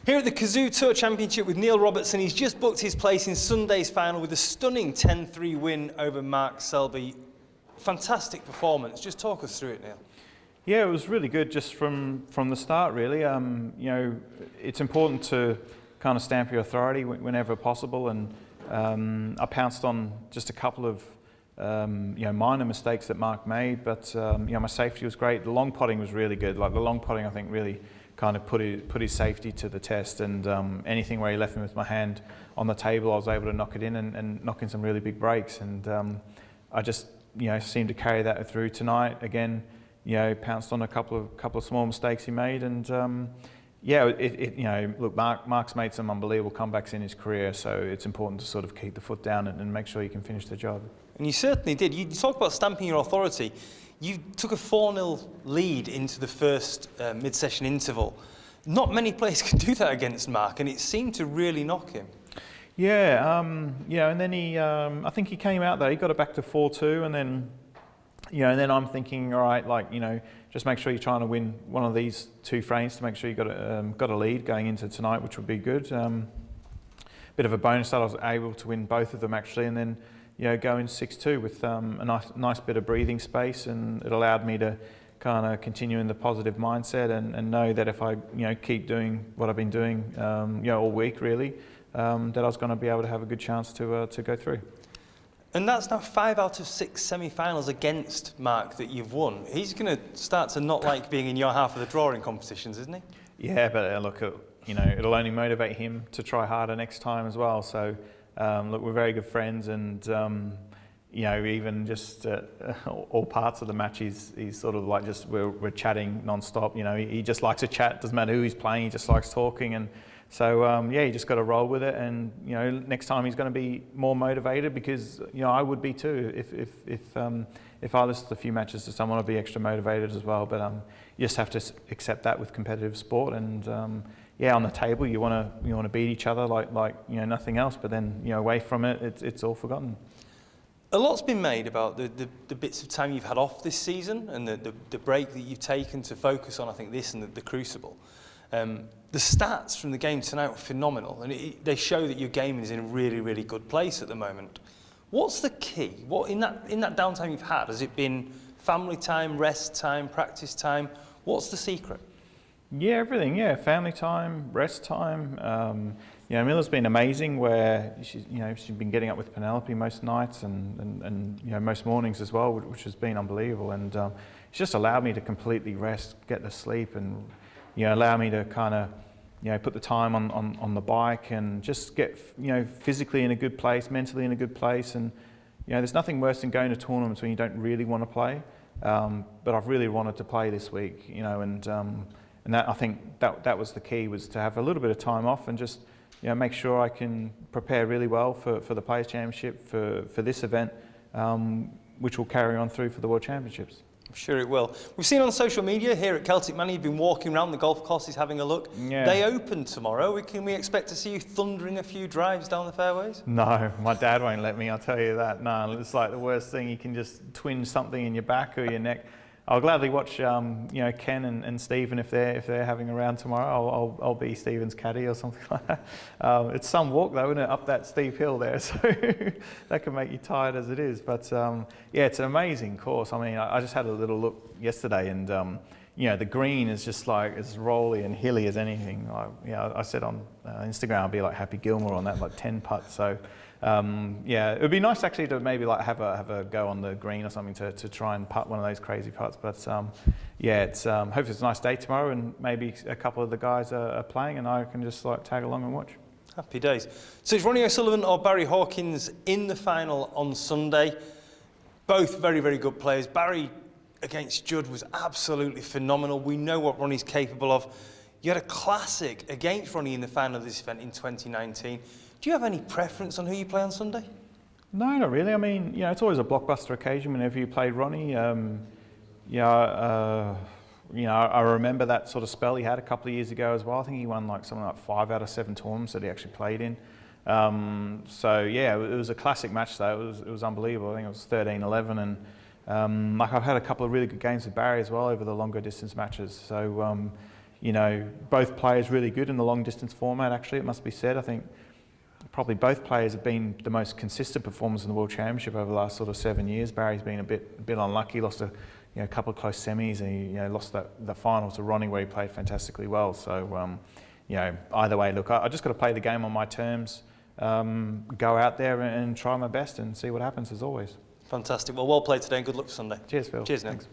Here at the Cazoo Tour Championship with Neil Robertson, he's just booked his place in Sunday's final with a stunning 10-3 win over Mark Selby. Fantastic performance. Just talk us through it, Neil. Yeah, it was really good just from the start, really. You know, it's important to kind of stamp your authority whenever possible, and I pounced on just a couple of you know, minor mistakes that Mark made, but you know, my safety was great. The long potting was really good. Like the long potting, I think, really kind of put his safety to the test, and anything where he left me with my hand on the table, I was able to knock it in and knock in some really big breaks, and I just, you know, seemed to carry that through tonight. Again, you know, pounced on a couple of small mistakes he made, and yeah, you know, look, Mark's made some unbelievable comebacks in his career, so it's important to sort of keep the foot down and make sure you can finish the job. And you certainly did. You talk about stamping your authority. You took a 4-0 lead into the first mid-session interval. Not many players can do that against Mark, and it seemed to really knock him. Yeah, yeah, and then he, I think he came out there. He got it back to 4-2, and then, you know, and then I'm thinking, all right, like, you know, just make sure you're trying to win one of these two frames to make sure you got a lead going into tonight, which would be good. Bit of a bonus that I was able to win both of them actually, and then, you know, go in 6-2 with a nice bit of breathing space, and it allowed me to kind of continue in the positive mindset and know that if I, you know, keep doing what I've been doing, you know, all week really, that I was going to be able to have a good chance to go through. And that's now 5 out of 6 semi-finals against Mark that you've won. He's going to start to not like being in your half of the drawing competitions, isn't he? Yeah, but look, you know, it'll only motivate him to try harder next time as well. So. Look, we're very good friends, and you know, even just all parts of the match, he's sort of like just we're chatting non-stop. You know, he just likes to chat. Doesn't matter who he's playing, he just likes talking, and so yeah, you just got to roll with it. And you know, next time he's going to be more motivated, because you know I would be too if I listened to a few matches to someone, I'd be extra motivated as well. But you just have to accept that with competitive sport, and yeah, on the table you want to beat each other like you know, nothing else, but then, you know, away from it, it's all forgotten. A lot's been made about the bits of time you've had off this season, and the break that you've taken to focus on, I think, this and the Crucible. The stats from the game tonight were phenomenal, and they show that your game is in a really, really good place at the moment. What's the key? What in that downtime you've had? Has it been family time, rest time, practice time? What's the secret? Yeah, everything. Yeah, family time, rest time. You know, Miller's been amazing. Where she's been getting up with Penelope most nights and you know, most mornings as well, which has been unbelievable. And it's just allowed me to completely rest, get to sleep, and you know, allow me to kind of, you know, put the time on the bike and just get, you know, physically in a good place, mentally in a good place. And you know, there's nothing worse than going to tournaments when you don't really want to play. But I've really wanted to play this week, you know, and that, I think that was the key, was to have a little bit of time off and just, you know, make sure I can prepare really well for the Players' Championship, for this event, which will carry on through for the World Championships. I'm sure it will. We've seen on social media here at Celtic Manor, you've been walking around the golf courses having a look. Yeah. They open tomorrow. Can we expect to see you thundering a few drives down the fairways? No, my dad won't let me, I'll tell you that. No, it's like the worst thing. You can just twinge something in your back or your neck. I'll gladly watch, you know, Ken and Stephen if they're having a round tomorrow. I'll be Stephen's caddy or something like that. It's some walk though, isn't it, up that steep hill there? So that can make you tired as it is. But yeah, it's an amazing course. I mean, I just had a little look yesterday, and you know, the green is just like as rolly and hilly as anything. I said on Instagram I'll be like Happy Gilmore on that, like 10 putts. So. Yeah, it would be nice actually to maybe like have a go on the green or something to try and putt one of those crazy putts. But yeah, it's hopefully it's a nice day tomorrow, and maybe a couple of the guys are playing, and I can just like tag along and watch. Happy days. So it's Ronnie O'Sullivan or Barry Hawkins in the final on Sunday. Both very, very good players. Barry against Judd was absolutely phenomenal. We know what Ronnie's capable of. You had a classic against Ronnie in the final of this event in 2019. Do you have any preference on who you play on Sunday? No, not really. I mean, you know, it's always a blockbuster occasion whenever you played Ronnie. Yeah, you know, I remember that sort of spell he had a couple of years ago as well. I think he won like something like 5 out of 7 tournaments that he actually played in. So yeah, it was a classic match though. It was unbelievable. I think it was 13-11, and like I've had a couple of really good games with Barry as well over the longer distance matches. So you know, both players really good in the long distance format. Actually, it must be said. I think probably both players have been the most consistent performers in the World Championship over the last sort of 7 years. Barry's been a bit unlucky, lost a couple of close semis, and he lost the final to Ronnie where he played fantastically well. So either way, look, I just got to play the game on my terms, go out there and try my best and see what happens as always. Fantastic. Well played today and good luck for Sunday. Cheers, Phil. Cheers, Nick. Thanks.